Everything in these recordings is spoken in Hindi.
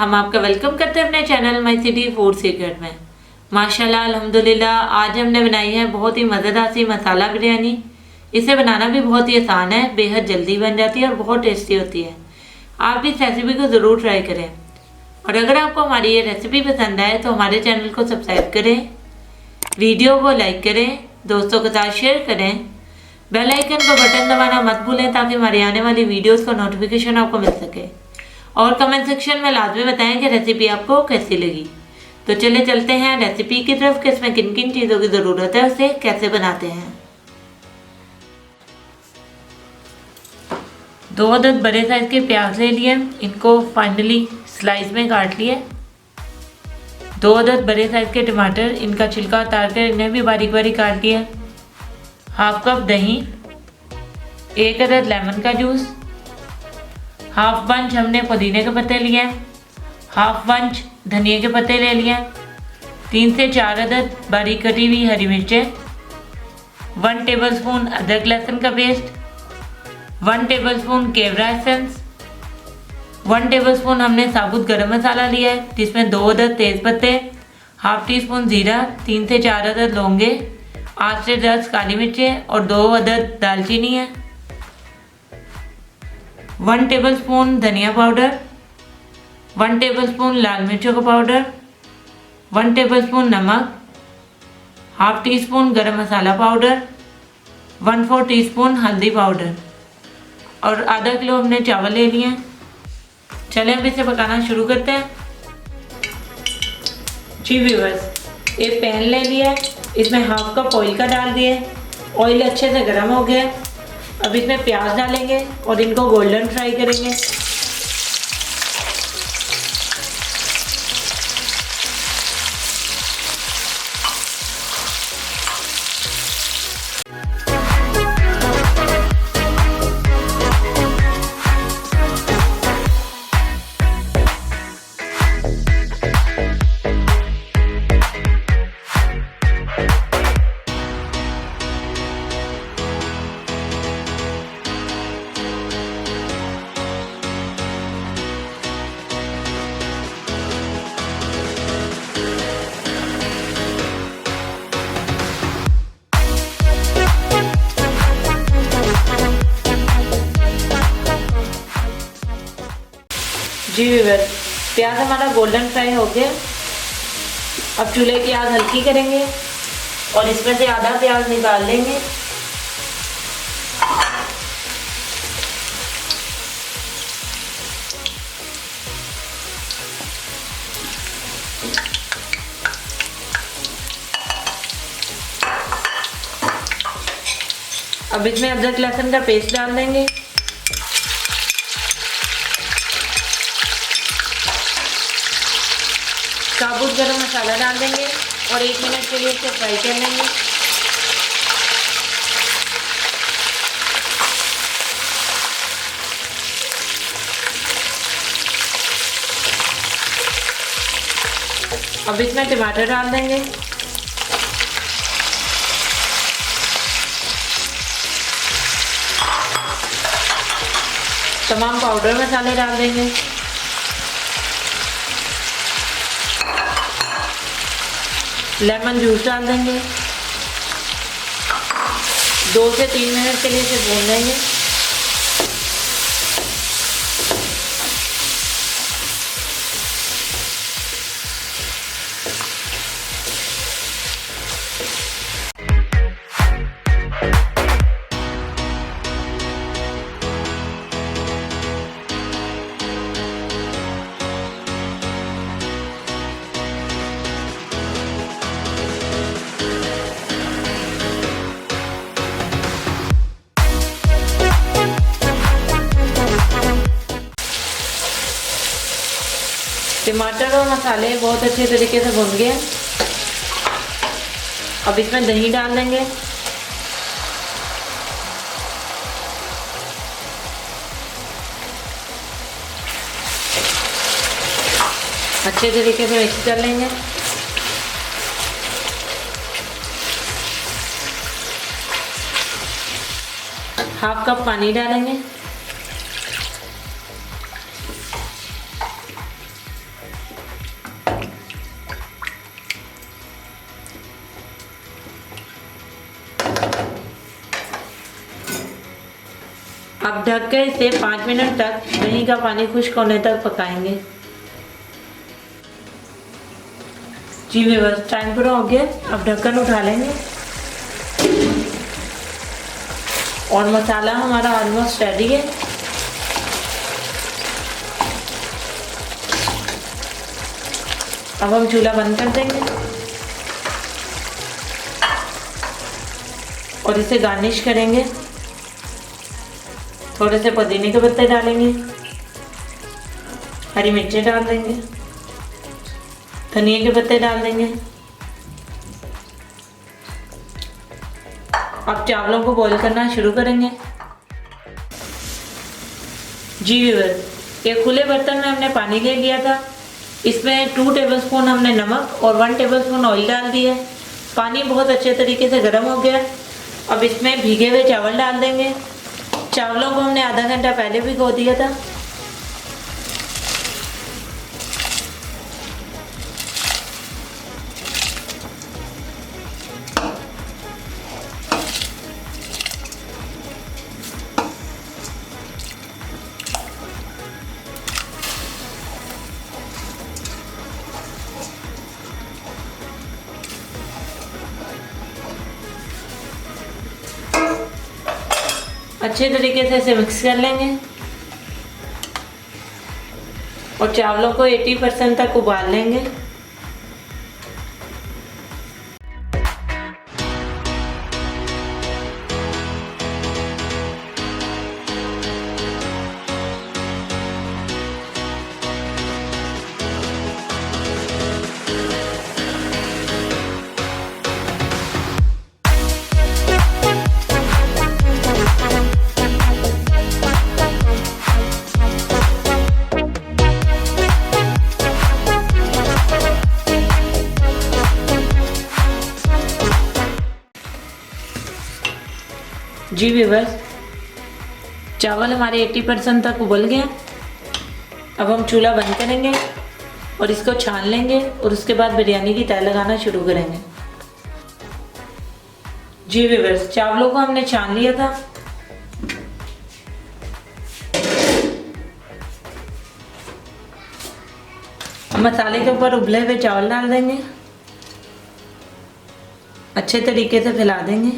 हम आपका वेलकम करते हैं अपने channel my city food secret में। माशाल्लाह अल्हम्दुलिल्लाह आज हमने बनाई है बहुत ही मज़ेदार सी मसाला बिरयानी। इसे बनाना भी बहुत ही आसान है, बेहद जल्दी बन जाती है और बहुत टेस्टी होती है। आप भी इस रेसिपी को ज़रूर ट्राई करें और अगर आपको हमारी ये रेसिपी पसंद आए तो हमारे चैनल को सब्सक्राइब करें, वीडियो को लाइक करें, दोस्तों के साथ शेयर करें, बेल आइकन का बटन दबाना मत भूलें ताकि हमारी आने वाली वीडियोस का नोटिफिकेशन आपको मिल सके। और कमेंट सेक्शन में लाजमी बताएं कि रेसिपी आपको कैसी लगी। तो चले चलते हैं रेसिपी की तरफ कि इसमें किन किन चीज़ों की ज़रूरत है, उसे कैसे बनाते हैं। 2 अदद बड़े साइज के प्याज ले लिए, इनको फाइनली स्लाइस में काट लिए। 2 अदद बड़े साइज के टमाटर, इनका छिलका उतार कर इन्हें भी बारीक बारीक काट लिया। हाफ कप दही, 1 अदद लेमन का जूस, हाफ बंच हमने पुदीने के पत्ते लिए, हाफ बंच धनिया के पत्ते ले लिए, 3 से 4 अदद बारीक कटी हुई हरी मिर्चें, 1 टेबलस्पून अदरक लहसुन का पेस्ट, 1 टेबलस्पून केवड़ा एसेंस, 1 टेबलस्पून हमने साबुत गरम मसाला लिया है जिसमें 2 अदद तेज पत्ते, हाफ टी स्पून ज़ीरा, 3 से 4 अदद लौंगे, 8 से 10 काली मिर्चें और 2 अदद दालचीनी है, 1 टेबलस्पून धनिया पाउडर, 1 टेबलस्पून लाल मिर्चों का पाउडर, 1 टेबलस्पून नमक, हाफ टी स्पून गरम मसाला पाउडर, 1/4 टीस्पून हल्दी पाउडर और आधा किलो हमने चावल ले लिए हैं। चलें अब इसे पकाना शुरू करते हैं। जी व्यूअर्स, एक पैन ले लिया है, इसमें हाफ कप ऑयल का डाल दिए। ऑयल अच्छे से गर्म हो गया। अब इसमें प्याज डालेंगे और इनको गोल्डन फ्राई करेंगे। जी व्यूअर्स, प्याज हमारा गोल्डन फ्राई हो गया। अब चूल्हे की आग हल्की करेंगे और इसमें से आधा प्याज निकाल लेंगे। अब इसमें अदरक लहसुन का पेस्ट डाल देंगे। साबुत गरम मसाला डाल देंगे और 1 मिनट के लिए इसे फ्राई कर लेंगे। अब इसमें टमाटर डाल देंगे। तमाम पाउडर मसाले डाल देंगे। लेमन जूस डाल देंगे। 2 से 3 मिनट के लिए इसे भून लेंगे। टमाटर और मसाले बहुत अच्छे तरीके से भुन गए। अब इसमें दही डाल देंगे। अच्छे तरीके से मिक्स कर लेंगे। हाफ कप पानी डालेंगे। अब ढक के इसे 5 मिनट तक दही का पानी खुश्क होने तक पकाएंगे। जी व्यूअर्स, टाइम पूरा हो गया। अब ढक्कन उठा लेंगे और मसाला हमारा ऑलमोस्ट रेडी है। अब हम चूल्हा बंद कर देंगे और इसे गार्निश करेंगे। थोड़े से पुदीने के पत्ते डालेंगे, हरी मिर्चें डाल देंगे, धनिया के पत्ते डाल देंगे। अब चावलों को बॉईल करना शुरू करेंगे। जी व्यूअर्स, एक खुले बर्तन में हमने पानी ले लिया था। इसमें 2 टेबलस्पून हमने नमक और 1 टेबलस्पून ऑयल डाल दिया। पानी बहुत अच्छे तरीके से गर्म हो गया। अब इसमें भीगे हुए चावल डाल देंगे। चावलों को हमने आधा घंटा पहले भिगो दिया था। अच्छे तरीके से इसे मिक्स कर लेंगे और चावलों को 80% तक उबाल लेंगे। जी व्यूअर्स, चावल हमारे 80% तक उबल गए। अब हम चूल्हा बंद करेंगे और इसको छान लेंगे और उसके बाद बिरयानी की तह लगाना शुरू करेंगे। जी व्यूअर्स, चावलों को हमने छान लिया था। मसाले के ऊपर उबले हुए चावल डाल देंगे, अच्छे तरीके से फैला देंगे।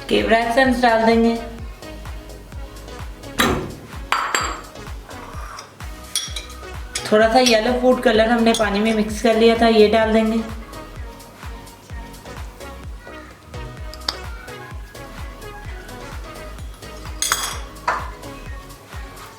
केवड़ा एसेंस डाल देंगे, थोड़ा सा येलो फूड कलर हमने पानी में मिक्स कर लिया था, ये डाल देंगे।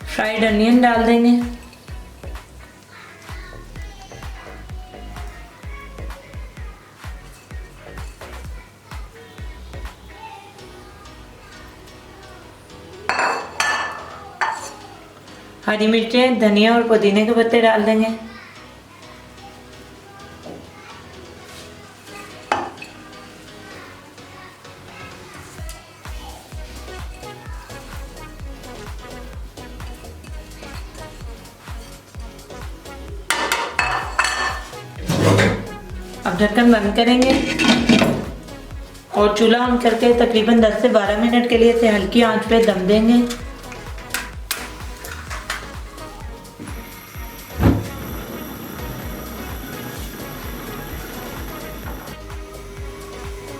फ्राइड अनियन डाल देंगे। हरी मिर्चें, धनिया और पुदीने के पत्ते डाल देंगे। अब ढक्कन बंद करेंगे और चूल्हा ऑन करके तकरीबन 10 से 12 मिनट के लिए इसे हल्की आंच पे दम देंगे।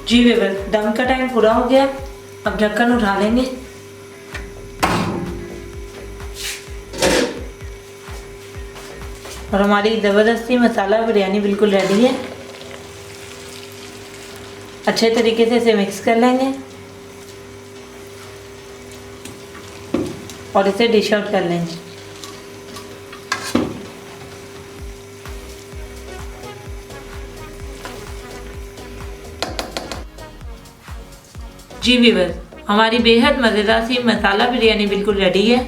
जी व्यूअर्स, दम का टाइम पूरा हो गया। अब ढक्कन उठा लेंगे और हमारी ज़बरदस्ती मसाला बिरयानी बिल्कुल रेडी है। अच्छे तरीके से इसे मिक्स कर लेंगे और इसे डिश आउट कर लेंगे। जी व्यूअर्स, हमारी बेहद मज़ेदार सी मसाला बिरयानी बिल्कुल रेडी है।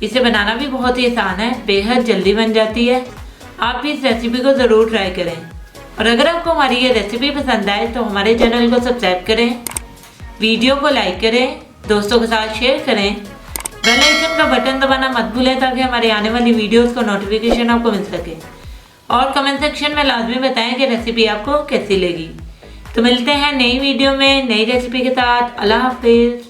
इसे बनाना भी बहुत ही आसान है, बेहद जल्दी बन जाती है। आप भी इस रेसिपी को ज़रूर ट्राई करें और अगर आपको हमारी ये रेसिपी पसंद आए तो हमारे चैनल को सब्सक्राइब करें, वीडियो को लाइक करें दोस्तों के साथ शेयर करें। बेल आइकन का बटन दबाना मत भूलें ताकि हमारी आने वाली वीडियोस का नोटिफिकेशन आपको मिल सके। और कमेंट सेक्शन में लाजमी बताएं कि रेसिपी आपको कैसी लगी। तो मिलते हैं नई वीडियो में नई रेसिपी के साथ। अल्लाह हाफिज़।